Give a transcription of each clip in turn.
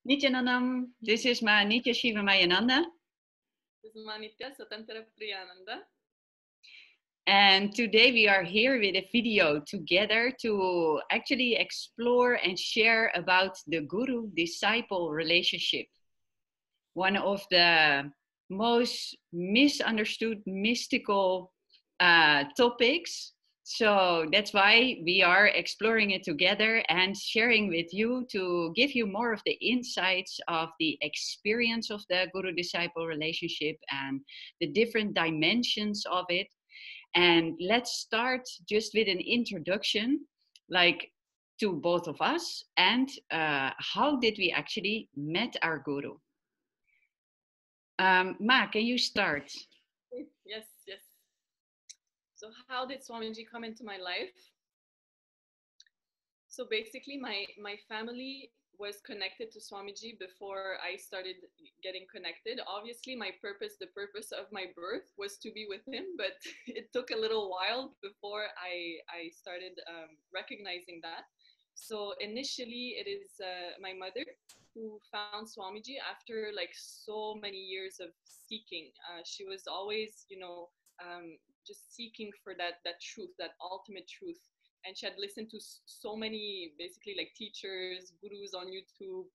Nityanandam, this is my Nitya Shiva Mayananda. This is Manitya Swathanthirapriya. And today we are here with a video together to actually explore and share about the guru-disciple relationship. One of the most misunderstood mystical topics. So that's why we are exploring it together and sharing with you to give you more of the insights of the experience of the guru-disciple relationship and the different dimensions of it. And let's start just with an introduction, like to both of us, and how did we actually met our guru? Ma, can you start? Yes. So how did Swamiji come into my life? So basically my family was connected to Swamiji before I started getting connected. Obviously the purpose of my birth was to be with him, but it took a little while before I started recognizing that. So initially it is my mother who found Swamiji after like so many years of seeking. She was always, just seeking for that truth, that ultimate truth. And she had listened to so many basically like teachers, gurus on YouTube.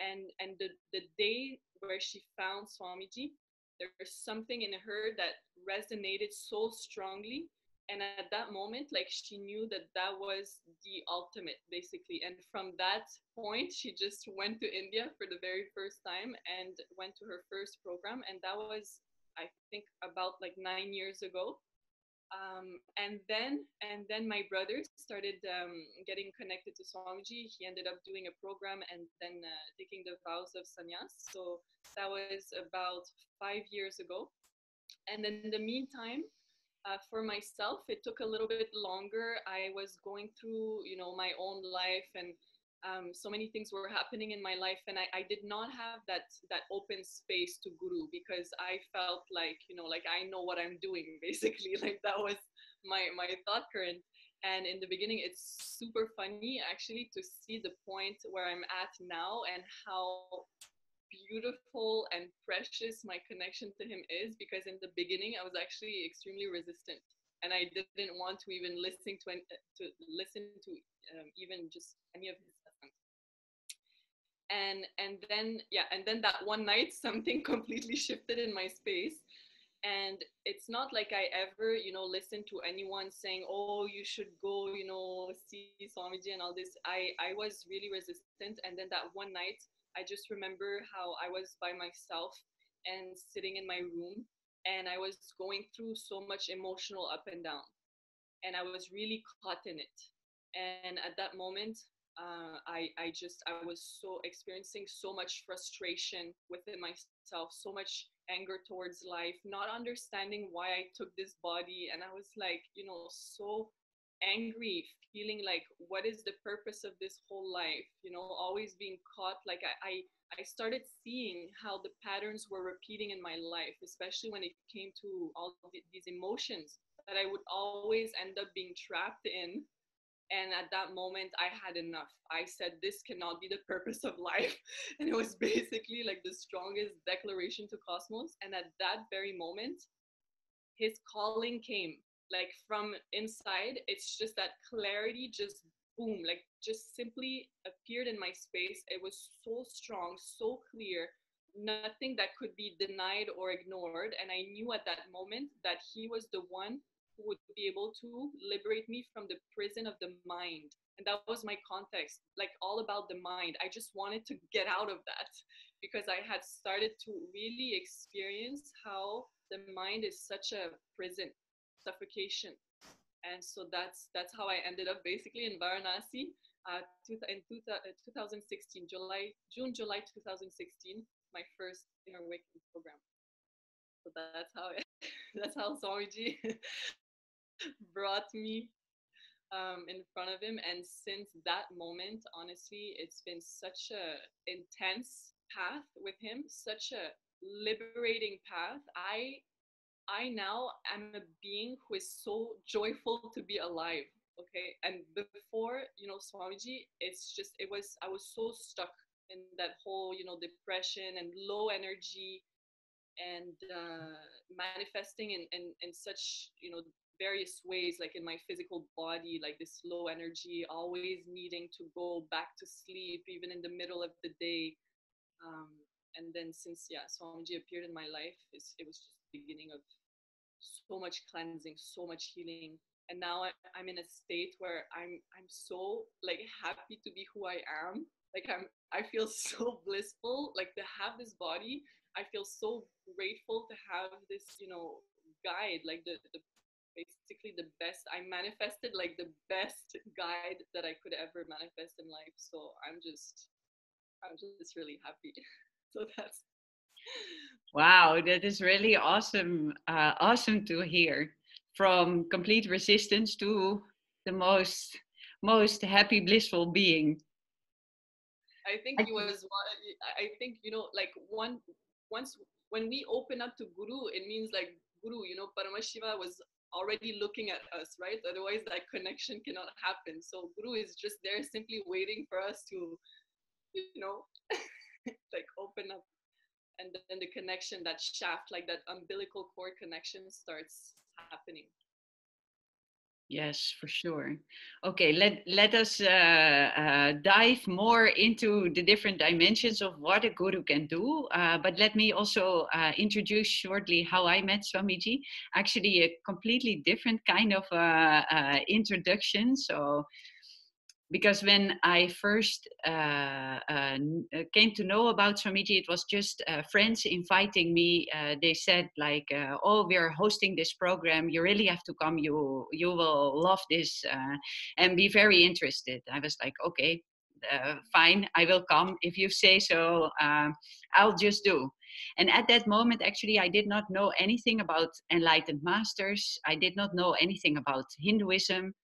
And the day where she found Swamiji, there's something in her that resonated so strongly. And at that moment, like she knew that that was the ultimate basically. And from that point, she just went to India for the very first time and went to her first program. And that was, I think, about like 9 years ago. And then my brother started getting connected to Swamiji. He ended up doing a program and then taking the vows of sannyas. So that was about 5 years ago. And in the meantime, for myself, it took a little bit longer. I was going through, my own life, and so many things were happening in my life, and I did not have that open space to guru, because I felt like, like I know what I'm doing basically. Like that was my thought current. And in the beginning, it's super funny actually to see the point where I'm at now and how beautiful and precious my connection to him is, because in the beginning I was actually extremely resistant, and I didn't want to even listen to even just any of his lessons. And then that one night something completely shifted in my space. And it's not like I ever listened to anyone saying, oh, you should go see Swamiji and all this. I was really resistant. And then that one night I just remember how I was by myself and sitting in my room, and I was going through so much emotional up and down, and I was really caught in it. And at that moment, I was so experiencing so much frustration within myself, so much anger towards life, not understanding why I took this body. And I was like, so angry, feeling like, what is the purpose of this whole life? Always being caught. Like I started seeing how the patterns were repeating in my life, especially when it came to all these emotions that I would always end up being trapped in. And at that moment, I had enough. I said, this cannot be the purpose of life. And it was basically like the strongest declaration to Cosmos. And at that very moment, his calling came like from inside. It's just that clarity just boom, like just simply appeared in my space. It was so strong, so clear, nothing that could be denied or ignored. And I knew at that moment that he was the one who would be able to liberate me from the prison of the mind. And that was my context, like all about the mind. I just wanted to get out of that, because I had started to really experience how the mind is such a prison, suffocation. And so that's how I ended up basically in Varanasi in 2016, July 2016, my first inner awakening program. So that's how that's how Swamiji brought me in front of him. And since that moment, honestly, it's been such a intense path with him, such a liberating path. I now am a being who is so joyful to be alive. Okay. And before, Swamiji, I was so stuck. in that whole, depression and low energy, and manifesting in such, various ways, like in my physical body, like this low energy, always needing to go back to sleep even in the middle of the day. um, and then since, yeah, Swamiji appeared in my life, it was just the beginning of so much cleansing, so much healing. And now I'm in a state where I'm so like happy to be who I am. Like I feel so blissful, like to have this body. I feel so grateful to have this, guide, like the basically the best. I manifested like the best guide that I could ever manifest in life. So I'm just really happy. So that's Wow, that is really awesome. Awesome to hear. From complete resistance to the most happy, blissful being. I think he was. I think, like once when we open up to Guru, it means like Guru, Paramashiva was already looking at us, right? Otherwise, that connection cannot happen. So Guru is just there, simply waiting for us to, like open up, and then the connection, that shaft, like that umbilical cord connection, starts happening. Yes, for sure. Okay, let us dive more into the different dimensions of what a guru can do. But let me also introduce shortly how I met Swamiji. Actually, a completely different kind of introduction. So because when I first came to know about Swamiji, it was just friends inviting me. They said like, "Oh, we're hosting this program. You really have to come. You will love this and be very interested." I was like, "Okay, fine. I will come if you say so. I'll just do." And at that moment, actually, I did not know anything about enlightened masters. I did not know anything about Hinduism.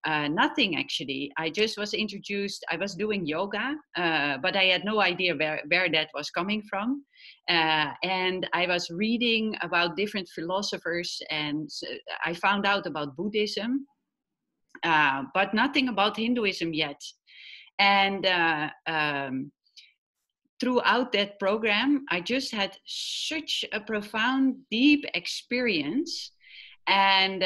Nothing actually. I just was introduced. I was doing yoga, but I had no idea where that was coming from. And I was reading about different philosophers, and I found out about Buddhism, but nothing about Hinduism yet. And throughout that program, I just had such a profound, deep experience. And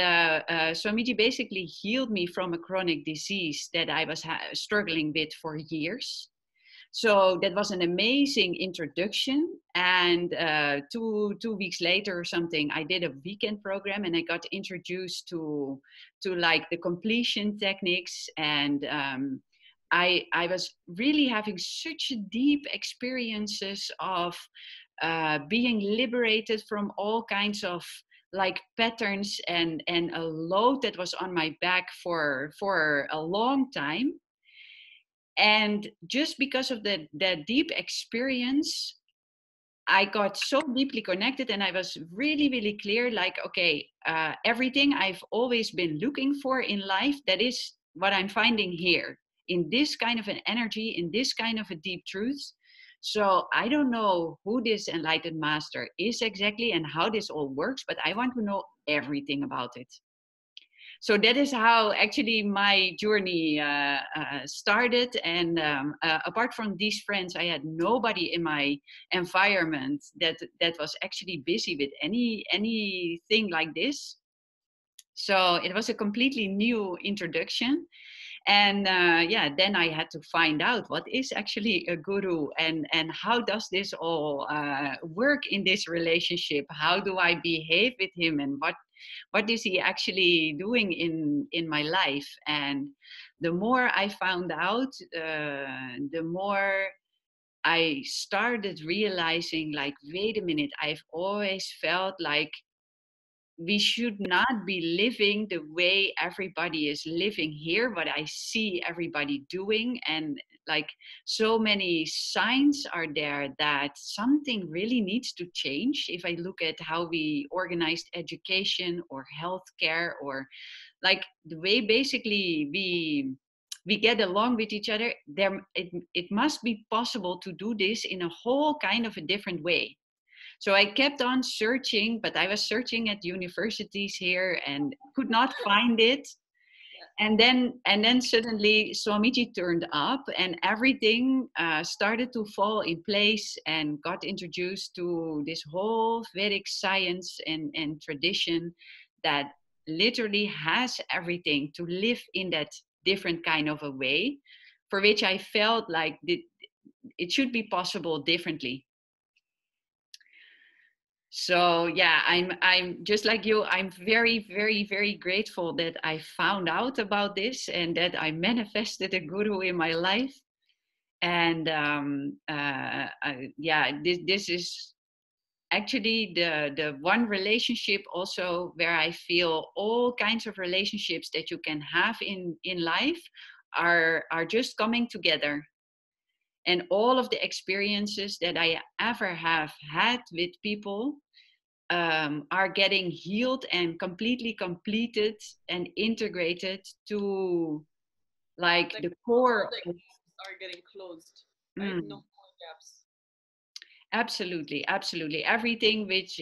Swamiji basically healed me from a chronic disease that I was struggling with for years. So that was an amazing introduction. And two weeks later or something, I did a weekend program, and I got introduced to like the completion techniques. And I was really having such deep experiences of being liberated from all kinds of like patterns and a load that was on my back for a long time. And just because of that deep experience, I got so deeply connected, and I was really, really clear, like, okay, everything I've always been looking for in life, that is what I'm finding here in this kind of an energy, in this kind of a deep truth. So I don't know who this enlightened master is exactly and how this all works, but I want to know everything about it. So that is how actually my journey started. And apart from these friends, I had nobody in my environment that was actually busy with anything like this. So it was a completely new introduction. And yeah, then I had to find out what is actually a guru, and how does this all work in this relationship. How do I behave with him, and what is he actually doing in my life. And the more I found out, the more I started realizing, like, wait a minute, I've always felt like we should not be living the way everybody is living here, what I see everybody doing. And like, so many signs are there that something really needs to change. If I look at how we organized education or healthcare, or like the way basically we get along with each other, it must be possible to do this in a whole kind of a different way. So I kept on searching, but I was searching at universities here and could not find it. and then suddenly Swamiji turned up, and everything started to fall in place, and got introduced to this whole Vedic science and tradition that literally has everything to live in that different kind of a way, for which I felt like it should be possible differently. So yeah, I'm just like you. I'm very, very, very grateful that I found out about this and that I manifested a guru in my life. And yeah, this is actually the one relationship also where I feel all kinds of relationships that you can have in life are just coming together. And all of the experiences that I ever have had with people are getting healed and completely completed and integrated to like Like the all core the of, gaps are getting closed, right? No mm, more gaps. absolutely, absolutely everything which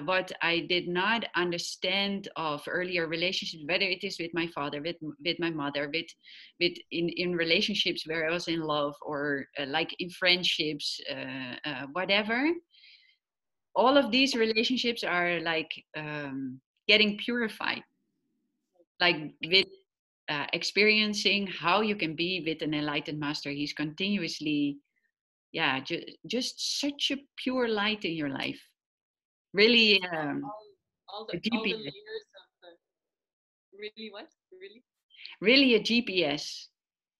what I did not understand of earlier relationships, whether it is with my father, with my mother, with in relationships where I was in love, or like in friendships, whatever, all of these relationships are like getting purified, like with experiencing how you can be with an enlightened master. He's continuously, yeah, just such a pure light in your life. And Really, it's a all the GPS. layers of the really what? Really? Really a GPS.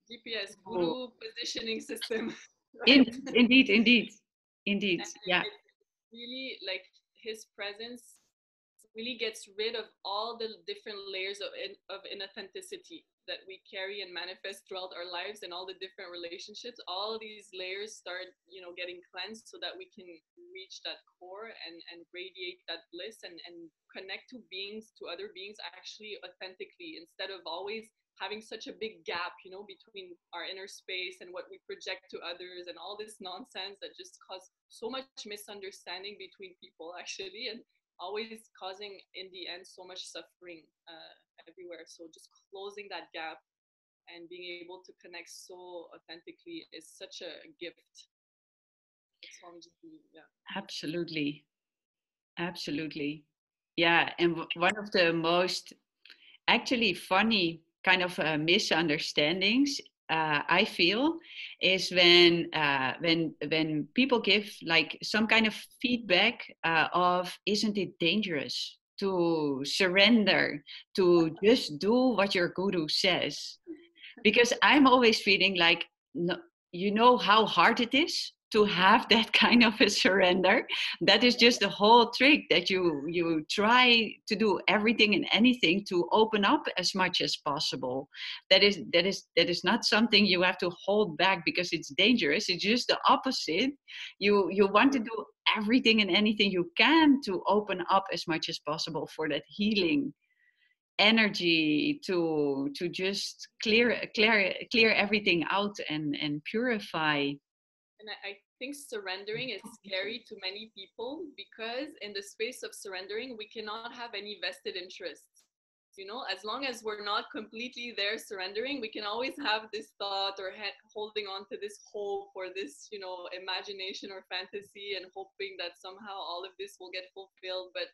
GPS, Oh, guru positioning system, right? indeed, indeed, indeed. And Yeah, it's really like his presence really gets rid of all the different layers of inauthenticity that we carry and manifest throughout our lives, and all the different relationships. All these layers start, getting cleansed, so that we can reach that core and radiate that bliss, and connect to other beings actually authentically, instead of always having such a big gap, between our inner space and what we project to others, and all this nonsense that just cause so much misunderstanding between people actually, and always causing in the end so much suffering everywhere. So just closing that gap and being able to connect so authentically is such a gift. That's what I'm just, yeah. absolutely, absolutely. Yeah, and one of the most actually funny kind of misunderstandings I feel is when people give like some kind of feedback of, isn't it dangerous to surrender, to just do what your guru says? Because I'm always feeling like, no, you know how hard it is to have that kind of a surrender. That is just the whole trick, that you try to do everything and anything to open up as much as possible. That is not something you have to hold back because it's dangerous. It's just the opposite. You want to do everything and anything you can to open up as much as possible for that healing energy, to just clear everything out and purify. And I think surrendering is scary to many people, because in the space of surrendering, we cannot have any vested interests. As long as we're not completely there surrendering, we can always have this thought, or holding on to this hope, or this, imagination or fantasy, and hoping that somehow all of this will get fulfilled. But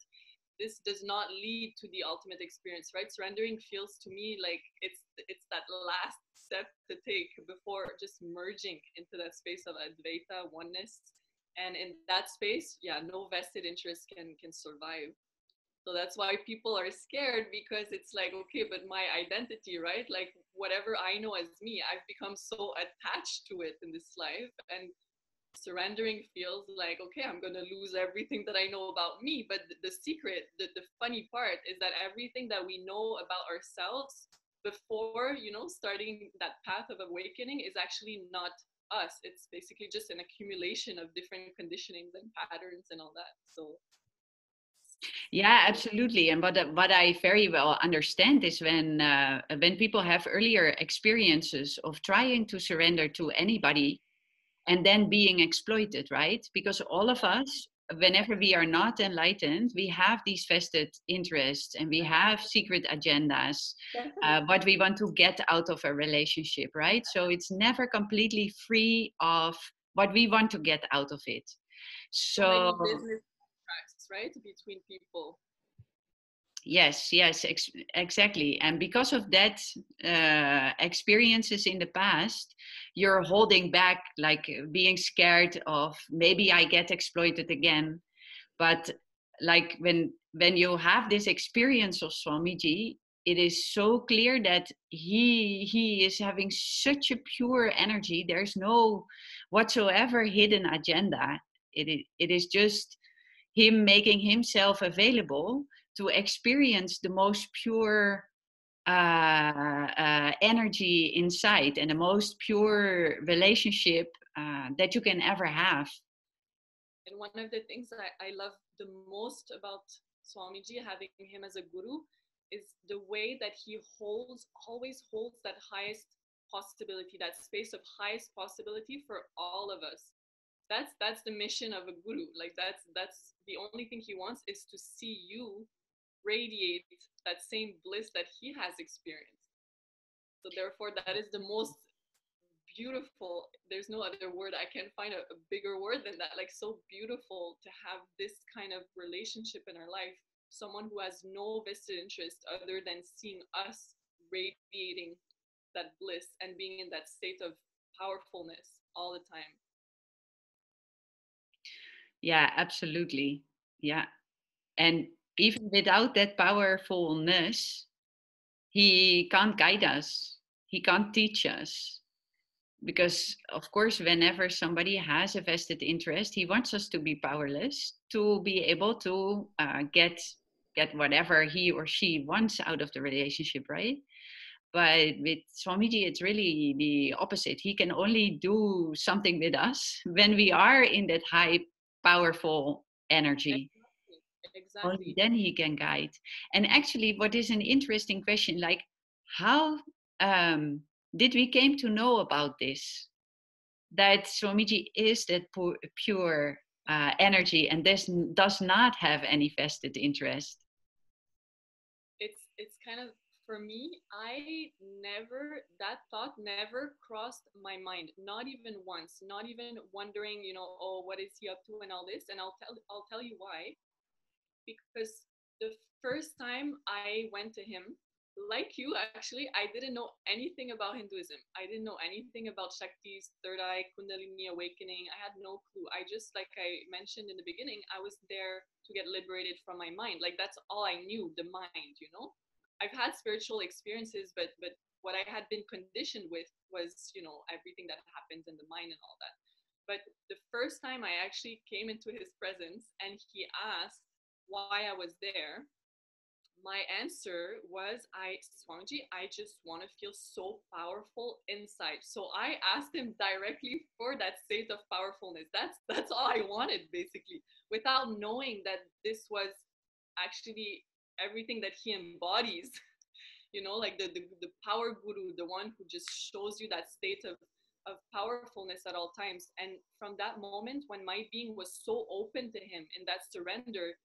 this does not lead to the ultimate experience, right? Surrendering feels to me like it's that last step to take before just merging into that space of Advaita oneness. And in that space, yeah, no vested interest can survive. So that's why people are scared, because it's like, okay, but my identity, right? Like whatever I know as me, I've become so attached to it in this life. And surrendering feels like, okay, I'm going to lose everything that I know about me. But the secret, the funny part is that everything that we know about ourselves before, starting that path of awakening is actually not us. It's basically just an accumulation of different conditionings and patterns and all that. So Yeah, absolutely. And what I very well understand is when people have earlier experiences of trying to surrender to anybody and then being exploited, right? Because all of us whenever we are not enlightened, we have these vested interests and we have secret agendas, what we want to get out of a relationship, right? So it's never completely free of what we want to get out of it. So many business contracts, right, between people. Yes, exactly. And because of that experiences in the past, you're holding back, like being scared of maybe I get exploited again. But like when you have this experience of Swamiji, it is so clear that he is having such a pure energy. There's no whatsoever hidden agenda. It is just him making himself available to experience the most pure energy inside and the most pure relationship that you can ever have. And one of the things that I love the most about Swamiji, having him as a guru, is the way that he always holds that highest possibility, that space of highest possibility for all of us. That's the mission of a guru. Like that's the only thing he wants, is to see you radiate that same bliss that he has experienced. So therefore, that is the most beautiful. There's no other word. I can't find a bigger word than that. Like, so beautiful to have this kind of relationship in our life. Someone who has no vested interest other than seeing us radiating that bliss and being in that state of powerfulness all the time. Yeah, absolutely. Yeah. And even without that powerfulness, he can't guide us, he can't teach us. Because, of course, whenever somebody has a vested interest, he wants us to be powerless, to be able to get whatever he or she wants out of the relationship, right? But with Swamiji, it's really the opposite. He can only do something with us when we are in that high, powerful energy. Exactly. Only then he can guide. And actually, what is an interesting question, like how did we came to know about this? That Swamiji is that pure energy and this does not have any vested interest. It's kind of, for me, that thought never crossed my mind, not even once, not even wondering, oh, what is he up to and all this. And I'll tell you why. Because the first time I went to him, like you, actually, I didn't know anything about Hinduism. I didn't know anything about Shakti's third eye, Kundalini awakening. I had no clue. I just, like I mentioned in the beginning, I was there to get liberated from my mind. Like, that's all I knew, the mind. I've had spiritual experiences, but what I had been conditioned with was, everything that happens in the mind and all that. But the first time I actually came into his presence and he asked why I was there, my answer was, Swamiji, I just want to feel so powerful inside. So I asked him directly for that state of powerfulness. That's all I wanted, basically, without knowing that this was actually everything that he embodies. Like the power guru, the one who just shows you that state of powerfulness at all times. And from that moment, when my being was so open to him in that surrender,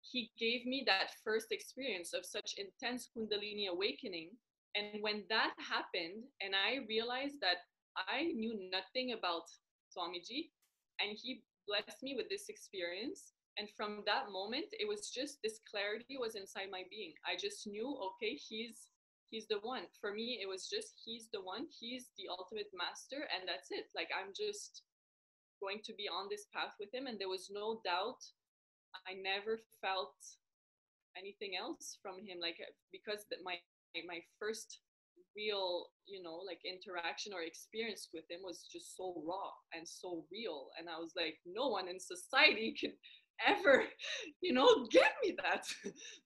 he gave me that first experience of such intense Kundalini awakening. And when that happened, and I realized that I knew nothing about Swamiji, and he blessed me with this experience. And from that moment, it was just this clarity was inside my being. I just knew, okay, he's the one. For me, it was just, he's the one, he's the ultimate master, and that's it. Like, I'm just going to be on this path with him. And there was no doubt. I never felt anything else from him, like, because my first real, like, interaction or experience with him was just so raw and so real. And I was like, no one in society could ever, give me that.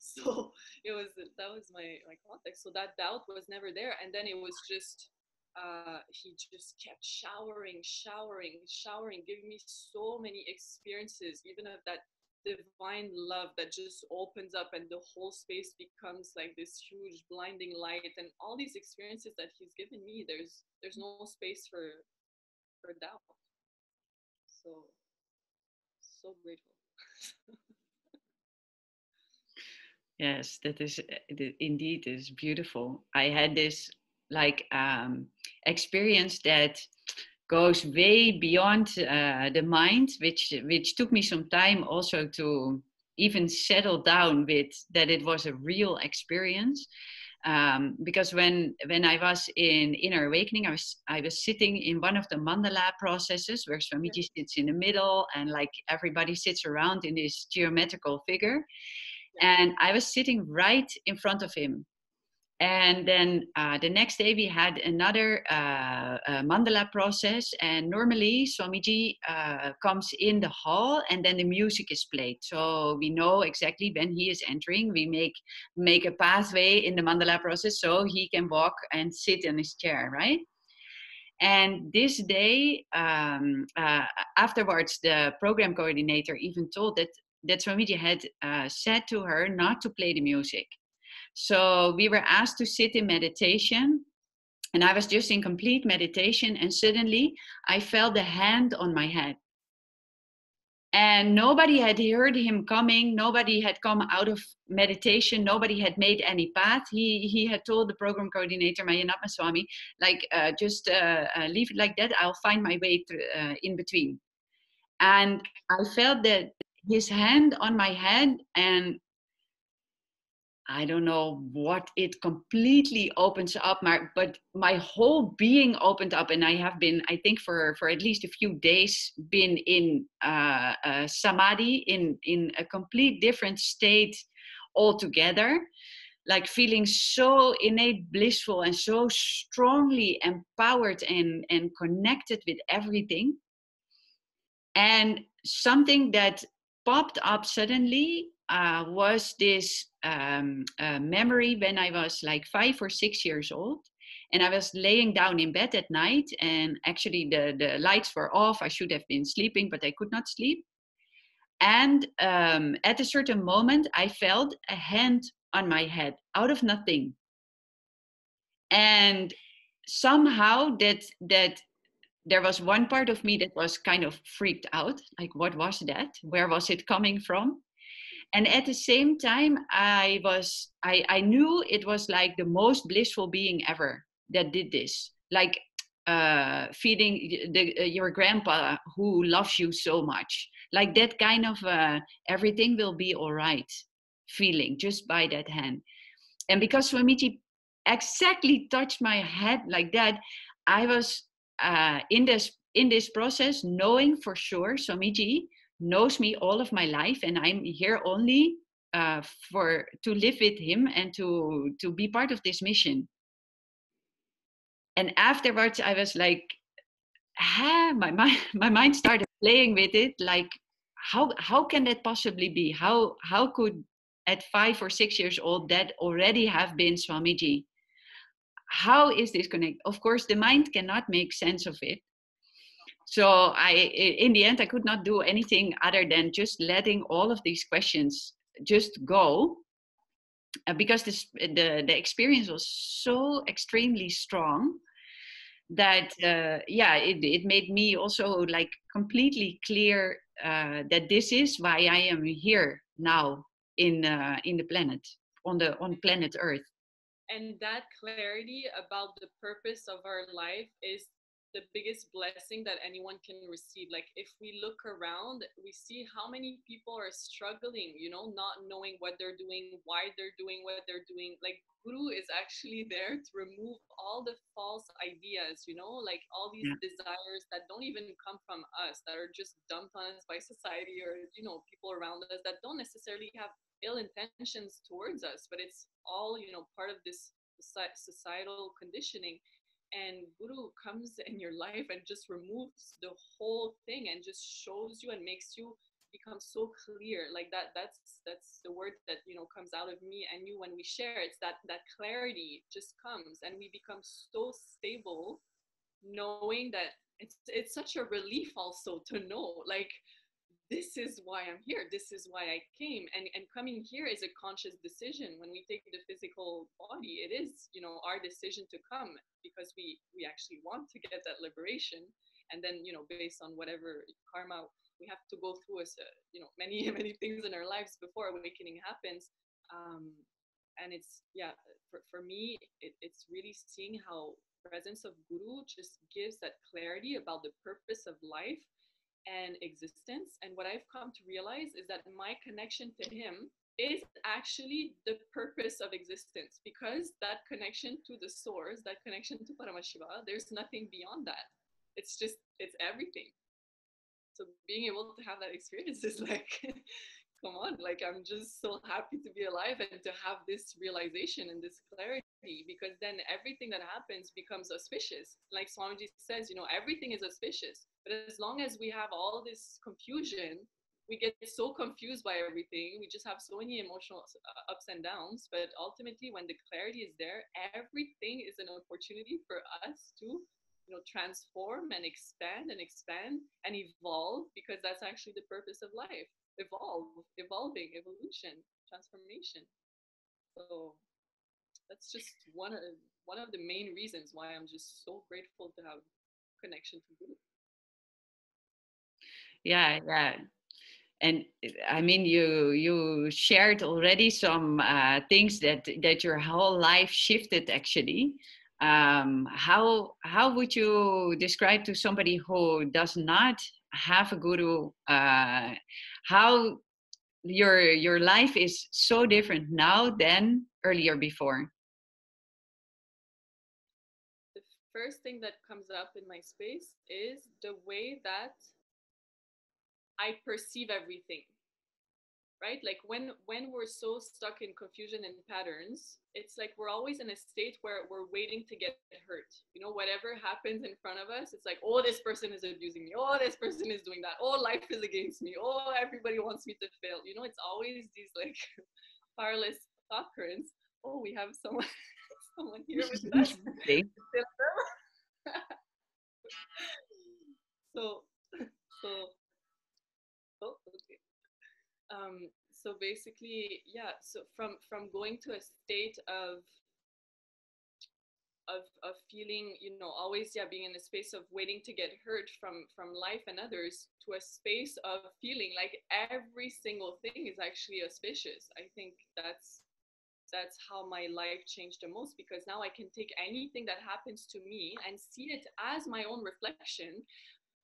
So that was my context. So that doubt was never there. And then it was just, he just kept showering, giving me so many experiences, even of that divine love that just opens up, and the whole space becomes like this huge blinding light. And all these experiences that he's given me, there's no space for doubt. So grateful. Yes, that is indeed is beautiful. I had this like experience that goes way beyond the mind, which took me some time also to even settle down with that it was a real experience. Because when I was in inner awakening, I was sitting in one of the mandala processes where Yeah. Swamiji sits in the middle and like everybody sits around in this geometrical figure, Yeah. and I was sitting right in front of him. And then the next day we had another mandala process, and normally Swamiji comes in the hall and then the music is played, so we know exactly when he is entering. We make a pathway in the mandala process so he can walk and sit in his chair, right? And this day, afterwards, the program coordinator even told that Swamiji had said to her not to play the music. So we were asked to sit in meditation, and I was just in complete meditation, and suddenly I felt a hand on my head. And nobody had heard him coming. Nobody had come out of meditation. Nobody had made any path. He had told the program coordinator, Mayanatma Swami, like, just leave it like that. I'll find my way through, in between. And I felt that his hand on my head, and I don't know what it completely opens up, but my whole being opened up, and I have been, I think, for at least a few days, been in samadhi, in a complete different state altogether, like feeling so innate blissful and so strongly empowered and connected with everything. And something that popped up suddenly was this memory when I was like 5 or 6 years old. And I was laying down in bed at night, and actually the lights were off. I should have been sleeping, but I could not sleep. And at a certain moment, I felt a hand on my head out of nothing. And somehow that there was one part of me that was kind of freaked out, like, what was that? Where was it coming from? And at the same time, I knew it was like the most blissful being ever that did this, like feeding your grandpa who loves you so much, like that kind of everything will be all right feeling just by that hand. And because Swamiji exactly touched my head like that, I was in this process, knowing for sure Swamiji knows me all of my life, and I'm here only for to live with him and to be part of this mission. And afterwards, I was like, my mind, my mind started playing with it, like, how can that possibly be? How could at 5 or 6 years old that already have been Swamiji? How is this connected? Of course, the mind cannot make sense of it. So in the end, I could not do anything other than just letting all of these questions just go, because the experience was so extremely strong that yeah, it made me also like completely clear that this is why I am here now in the planet, on planet Earth. And that clarity about the purpose of our life is the biggest blessing that anyone can receive. Like, if we look around, we see how many people are struggling, not knowing what they're doing, why they're doing what they're doing. Like, Guru is actually there to remove all the false ideas, like all these Yeah. desires that don't even come from us, that are just dumped on us by society, or people around us that don't necessarily have ill intentions towards us, but it's all part of this societal conditioning. And Guru comes in your life and just removes the whole thing and just shows you and makes you become so clear. Like that's the word that comes out of me and you when we share. It's that clarity just comes, and we become so stable, knowing that it's such a relief also to know, like, this is why I'm here. This is why I came. And coming here is a conscious decision. When we take the physical body, it is, our decision to come because we actually want to get that liberation. And then, you know, based on whatever karma we have to go through, as you know, many many things in our lives before awakening happens. And it's, yeah, for me, it's really seeing how presence of guru just gives that clarity about the purpose of life and existence. And what I've come to realize is that my connection to him is actually the purpose of existence, because that connection to the source, that connection to Paramashiva, there's nothing beyond that. It's just, it's everything. So being able to have that experience is like, come on, like, I'm just so happy to be alive and to have this realization and this clarity, because then everything that happens becomes auspicious. Like Swamiji says, you know, everything is auspicious. But as long as we have all this confusion, we get so confused by everything. We just have so many emotional ups and downs. But ultimately, when the clarity is there, everything is an opportunity for us to, you know, transform and expand and evolve, because that's actually the purpose of life. Evolving, evolution, transformation. So that's just one of the main reasons why I'm just so grateful to have connection to Guru. Yeah, yeah. And I mean, you shared already some things that your whole life shifted actually. How would you describe to somebody who does not have a guru how your life is so different now than earlier before? The first thing that comes up in my space is the way that I perceive everything. Right? Like when we're so stuck in confusion and patterns, it's like we're always in a state where we're waiting to get hurt. You know, whatever happens in front of us, it's like, oh, this person is abusing me. Oh, this person is doing that. Oh, life is against me. Oh, everybody wants me to fail. You know, it's always these like powerless thought currents. Oh, we have someone someone here with us. so so oh, okay. So basically, yeah, so from going to a state of feeling, you know, always, yeah, being in a space of waiting to get hurt from life and others, to a space of feeling like every single thing is actually auspicious. I think that's how my life changed the most, because now I can take anything that happens to me and see it as my own reflection.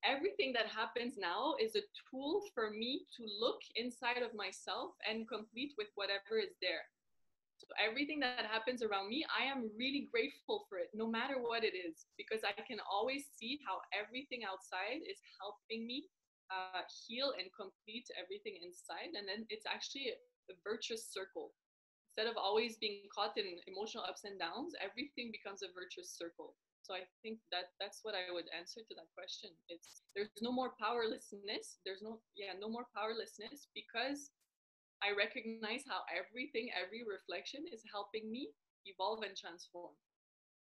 Everything that happens now is a tool for me to look inside of myself and complete with whatever is there. So everything that happens around me, I am really grateful for it, no matter what it is, because I can always see how everything outside is helping me heal and complete everything inside. And then it's actually a virtuous circle. Instead of always being caught in emotional ups and downs, everything becomes a virtuous circle. So I think that's what I would answer to that question. It's, there's no more powerlessness. There's no more powerlessness, because I recognize how everything, every reflection is helping me evolve and transform.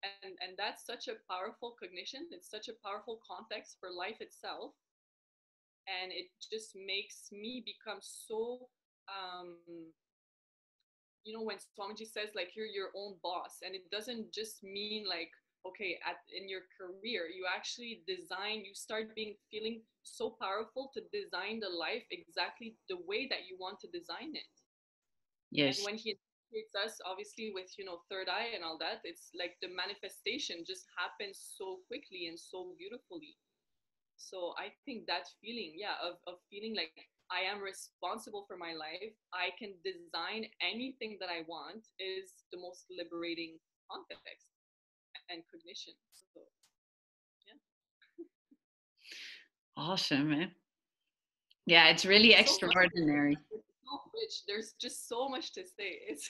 And that's such a powerful cognition. It's such a powerful context for life itself. And it just makes me become so, you know, when Swamiji says like you're your own boss, and it doesn't just mean like, okay, in your career, you actually design, you start feeling so powerful to design the life exactly the way that you want to design it. Yes. And when he creates us, obviously with, you know, third eye and all that, it's like the manifestation just happens so quickly and so beautifully. So I think that feeling, yeah, of feeling like I am responsible for my life, I can design anything that I want, is the most liberating context and cognition. So yeah. Awesome, man. Yeah, it's really so extraordinary. It's so rich. There's just so much to say. It's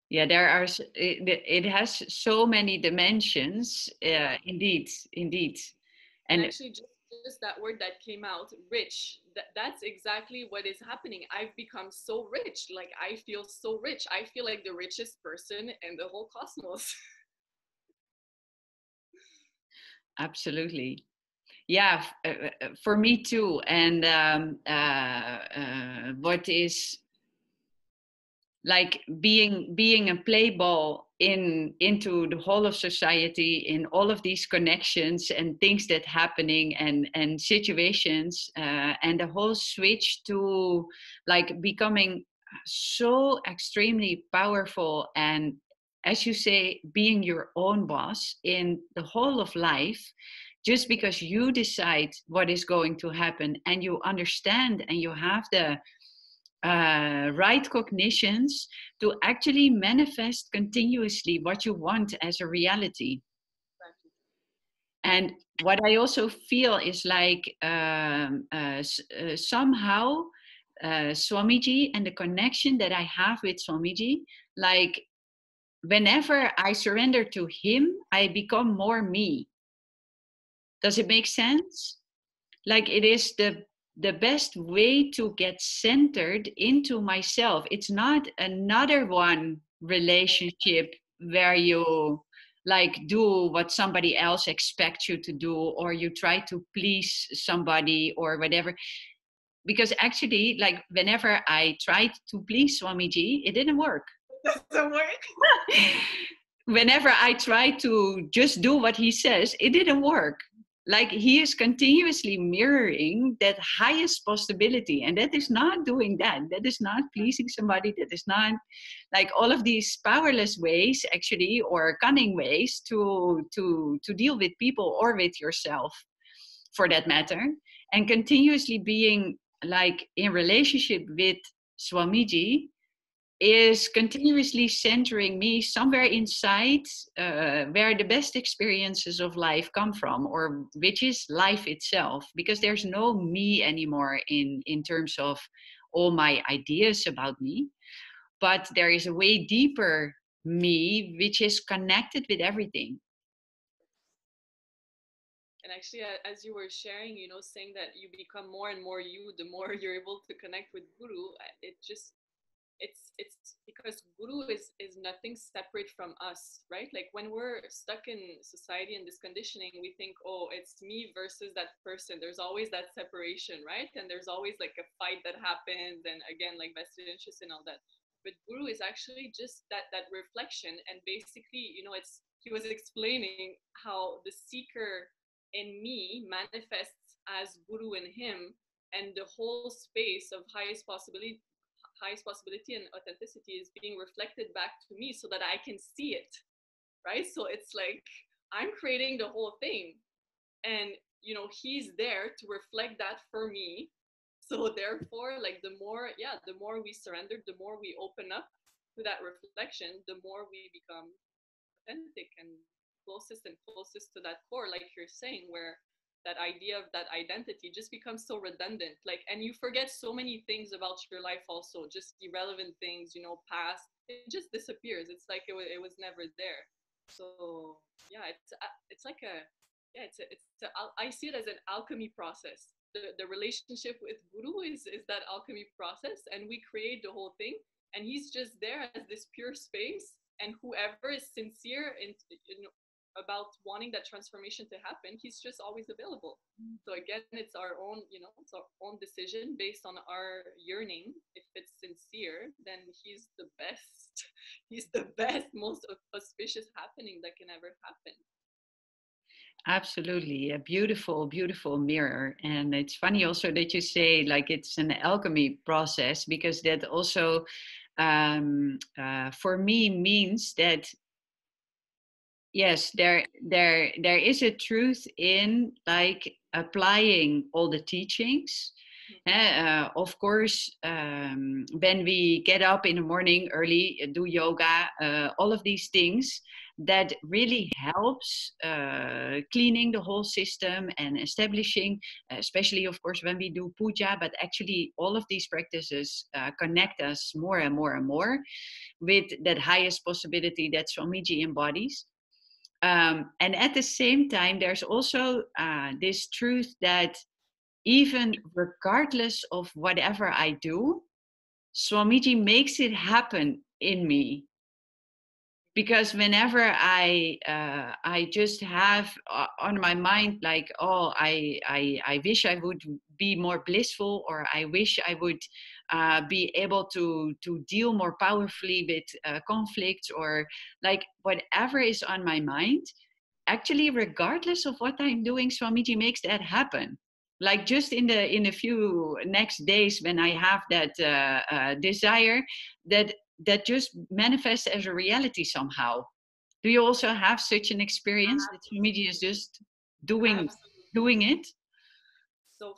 yeah, there are it has so many dimensions. Indeed, and actually just that word that came out, rich, that's exactly what is happening. I've become so rich. Like I feel so rich. I feel like the richest person in the whole cosmos. Absolutely. Yeah, for me too. And what is like being a play ball into the whole of society, in all of these connections and things that happening and situations, and the whole switch to like becoming so extremely powerful, and as you say, being your own boss in the whole of life, just because you decide what is going to happen and you understand and you have the right cognitions to actually manifest continuously what you want as a reality. And what I also feel is like somehow Swamiji and the connection that I have with Swamiji, like whenever I surrender to him, I become more me. Does it make sense? Like it is the best way to get centered into myself. It's not another one relationship where you like do what somebody else expects you to do, or you try to please somebody or whatever. Because actually, like whenever I tried to please Swamiji, it didn't work. Doesn't work. Whenever I try to just do what he says, it didn't work. Like he is continuously mirroring that highest possibility, and that is not doing that. That is not pleasing somebody. That is not like all of these powerless ways, actually, or cunning ways to deal with people or with yourself, for that matter. And continuously being like in relationship with Swamiji is continuously centering me somewhere inside where the best experiences of life come from, or which is life itself, because there's no me anymore in terms of all my ideas about me, but there is a way deeper me which is connected with everything. And actually, as you were sharing, saying that you become more and more you, the more you're able to connect with Guru, it's because Guru is nothing separate from us, right? Like when we're stuck in society and this conditioning, we think, oh, it's me versus that person. There's always that separation, right? And there's always like a fight that happens, and again, like vested interest and all that. But Guru is actually just that reflection, and basically, it's he was explaining how the seeker in me manifests as Guru in him, and the whole space of highest possibility and authenticity is being reflected back to me so that I can see it, right? So it's like I'm creating the whole thing, and he's there to reflect that for me. So therefore, like the more we surrender, the more we open up to that reflection, the more we become authentic and closest to that core, like you're saying, where that idea of that identity just becomes so redundant, like, and you forget so many things about your life, also just irrelevant things, past, it just disappears. It's like it was never there. So yeah, it's like a yeah I see it as an alchemy process. The relationship with Guru is that alchemy process, and we create the whole thing, and he's just there as this pure space, and whoever is sincere in about wanting that transformation to happen, he's just always available. So again, it's our own, it's our own decision based on our yearning. If it's sincere, then he's the best. He's the best, most auspicious happening that can ever happen. Absolutely, a beautiful, beautiful mirror. And it's funny also that you say like it's an alchemy process, because that also for me means that yes, there is a truth in like applying all the teachings. Of course, when we get up in the morning early, do yoga, all of these things that really helps cleaning the whole system and establishing, especially of course when we do puja, but actually all of these practices connect us more and more and more with that highest possibility that Swamiji embodies. And at the same time, there's also this truth that even regardless of whatever I do, Swamiji makes it happen in me. because whenever I just have on my mind like, oh, I wish I would be more blissful, or I wish I would be able to deal more powerfully with conflicts, or like whatever is on my mind, actually regardless of what I'm doing, Swamiji makes that happen. Like just in a few next days when I have that desire, that just manifests as a reality somehow. Do you also have such an experience that Swamiji is just doing Absolutely. doing it? So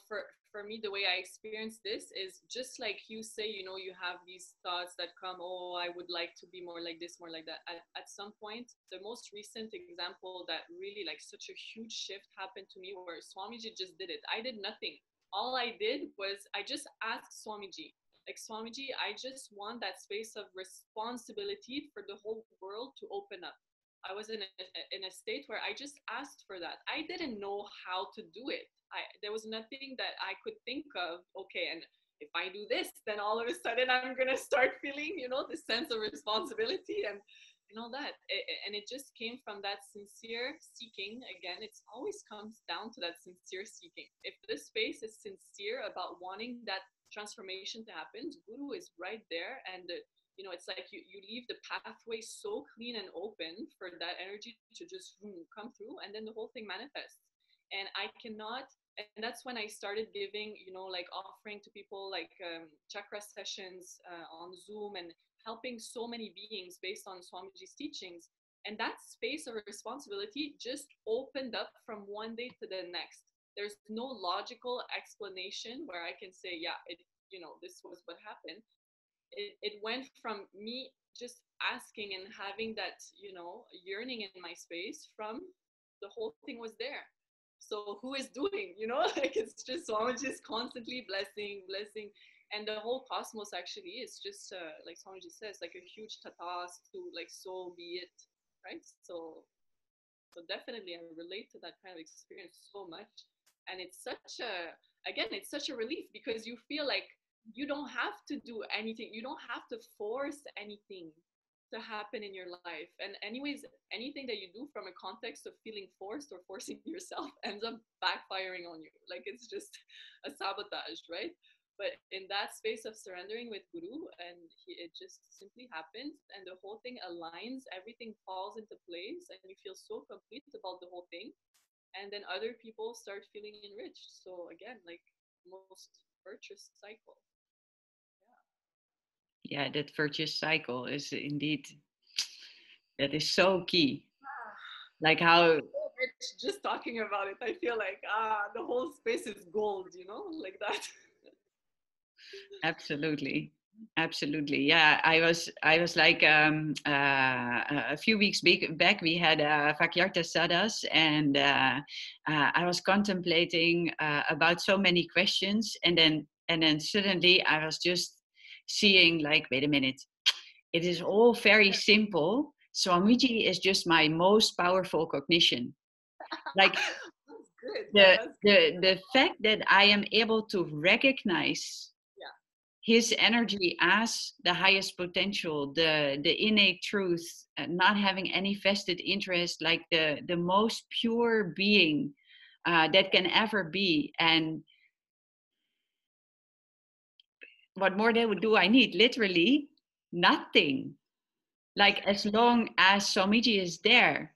for me, the way I experience this is just like you say, you know, you have these thoughts that come, oh, I would like to be more like this, more like that. At some point, the most recent example that really like such a huge shift happened to me where Swamiji just did it. I did nothing. All I did was I just asked Swamiji, like, Swamiji, I just want that space of responsibility for the whole world to open up. I was in a state where I just asked for that. I didn't know how to do it. There was nothing that I could think of. Okay, and if I do this, then all of a sudden I'm gonna start feeling, you know, this sense of responsibility and all that. And it just came from that sincere seeking. Again, it always comes down to that sincere seeking. If this space is sincere about wanting that transformation to happen, Guru is right there, and you know, it's like you leave the pathway so clean and open for that energy to just come through, and then the whole thing manifests. And I cannot, and that's when I started giving, you know, like offering to people like chakra sessions on Zoom, and helping so many beings based on Swamiji's teachings. And that space of responsibility just opened up from one day to the next. There's no logical explanation where I can say, yeah, it, you know, this was what happened. It went from me just asking and having that, you know, yearning in my space, from the whole thing was there. So who is doing, you know, like it's just Swamiji is constantly blessing, and the whole cosmos actually is just like Swamiji says, like a huge tatas to like, so be it, right? So definitely I relate to that kind of experience so much. And it's such a, again, it's such a relief because you feel like you don't have to do anything, you don't have to force anything to happen in your life. And anyways, anything that you do from a context of feeling forced or forcing yourself ends up backfiring on you, like it's just a sabotage, right? But in that space of surrendering with Guru, and it just simply happens, and the whole thing aligns, everything falls into place, and you feel so complete about the whole thing. And then other people start feeling enriched. So again, like, most virtuous cycle. Yeah. Yeah, that virtuous cycle is indeed, that is so key. Like how, So rich just talking about it. I feel like the whole space is gold, you know, like that. absolutely, absolutely. Yeah, I was like a few weeks back we had Vakyarta Sadas, and I was contemplating about so many questions, and then suddenly I was just seeing like, wait a minute, it is all very simple. Swamiji is just my most powerful cognition. Like That's good. Yeah, the that's good. the fact that I am able to recognize Yeah. his energy as the highest potential, the innate truth, not having any vested interest, like the most pure being that can ever be. And what more do I need? Literally nothing. Like as long as Swamiji is there,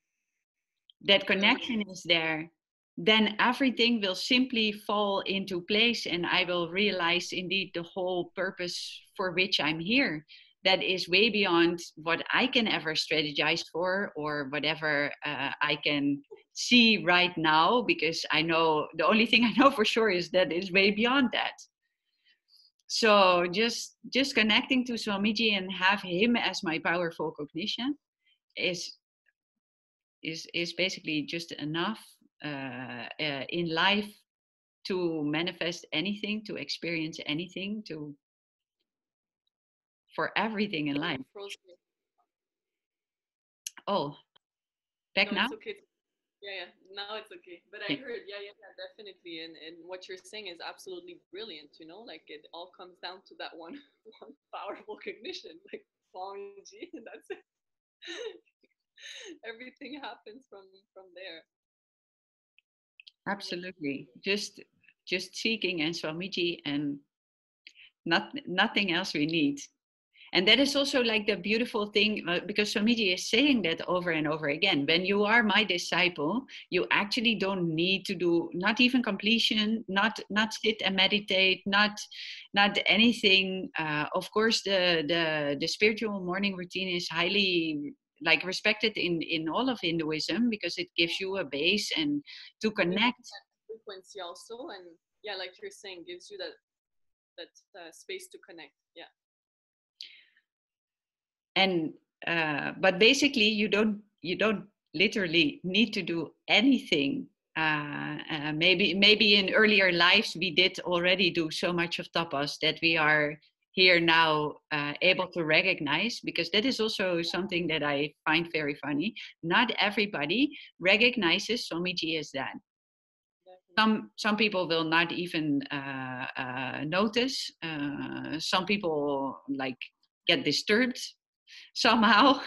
that connection is there, then everything will simply fall into place, and I will realize indeed the whole purpose for which I'm here. That is way beyond what I can ever strategize for, or whatever I can see right now, because I know the only thing I know for sure is that it's way beyond that. So just connecting to Swamiji and have him as my powerful cognition is is basically just enough in life to manifest anything, to experience anything, to for everything in Oh, life. you froze me. Oh, back No, now? it's okay. Yeah, yeah. Now it's okay. But I Yeah. heard, yeah, definitely. And what you're saying is absolutely brilliant. You know, like it all comes down to that one, one powerful cognition, like Swamiji. That's it. Everything happens from there. Absolutely. Just seeking and Swamiji and nothing else we need. And that is also like the beautiful thing, because Swamiji is saying that over and over again. When you are my disciple, you actually don't need to do, not even completion, not sit and meditate, not anything. Of course, the spiritual morning routine is highly like respected in all of Hinduism because it gives you a base and to connect. Frequency also, and yeah, like you're saying, gives you that space to connect. Yeah. And but basically you don't literally need to do anything. Maybe in earlier lives we did already do so much of tapas that we are here now able to recognize, because that is also something that I find very funny. Not everybody recognizes Swamiji as that. Some people will not even notice. Some people like get disturbed somehow.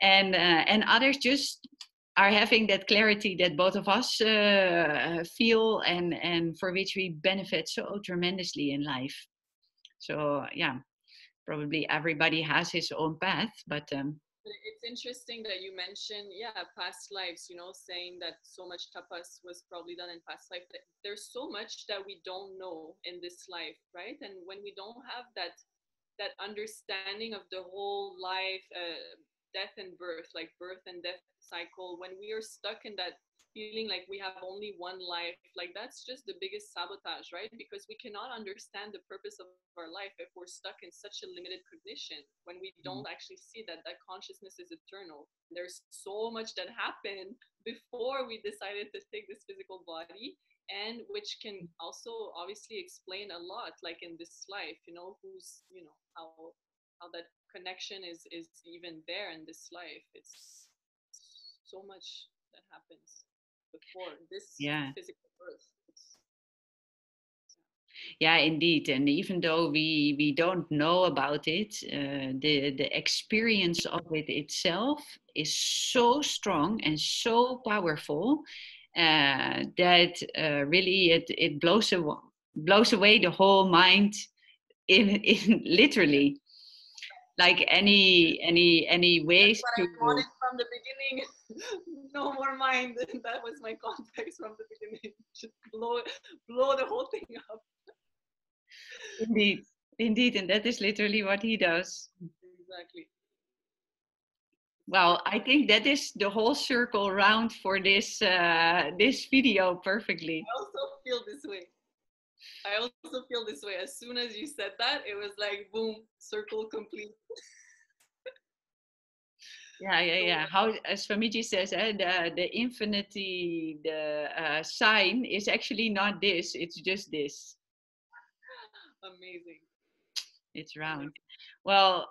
And others just are having that clarity that both of us feel, and for which we benefit so tremendously in life. So yeah, probably everybody has his own path, but it's interesting that you mentioned, yeah, past lives, saying that so much tapas was probably done in past life. There's so much that we don't know in this life, right? And when we don't have that understanding of the whole life, death and birth, like birth and death cycle, when we are stuck in that feeling like we have only one life, like that's just the biggest sabotage, right? Because we cannot understand the purpose of our life if we're stuck in such a limited cognition, when we don't actually see that consciousness is eternal. There's so much that happened before we decided to take this physical body, and which can also obviously explain a lot, like in this life, who's, how that connection is even there in this life. It's so much that happens before this yeah. physical birth. Yeah, indeed. And even though we don't know about it, the experience of it itself is so strong and so powerful that really it blows away the whole mind in literally, like any ways That's what to. I wanted from the beginning. No more mind. That was my context from the beginning. Just blow the whole thing up. Indeed, and that is literally what he does. Exactly. Well, I think that is the whole circle round for this video perfectly. I also feel this way. As soon as you said that, it was like boom, circle complete. Yeah. How, as Swamiji says, the infinity, the sign is actually not this; it's just this. Amazing. It's round. Well,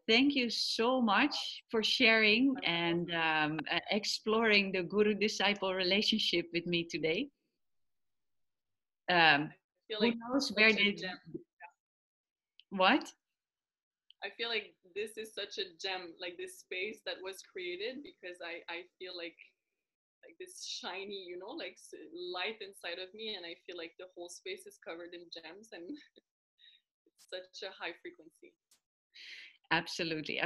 thank you so much for sharing and exploring the guru-disciple relationship with me today. I feel Who like knows where such a did gem. what? I feel like this is such a gem, like this space that was created, because I feel like this shiny, like light inside of me, and I feel like the whole space is covered in gems, and it's such a high frequency. Absolutely.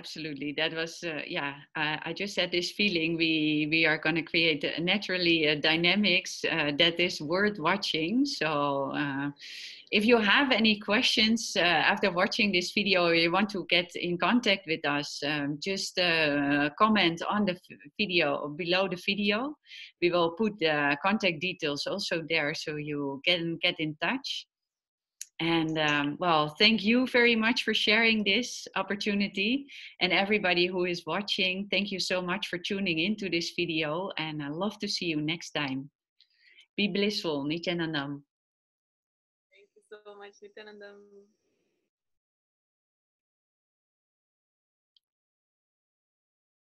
That was I just had this feeling we are going to create naturally dynamics that is worth watching. So if you have any questions after watching this video, or you want to get in contact with us, just comment on the video or below the video. We will put the contact details also there, so you can get in touch. And well, thank you very much for sharing this opportunity. And everybody who is watching, thank you so much for tuning into this video. And I love to see you next time. Be blissful, Nityanandam. Thank you so much, Nityanandam.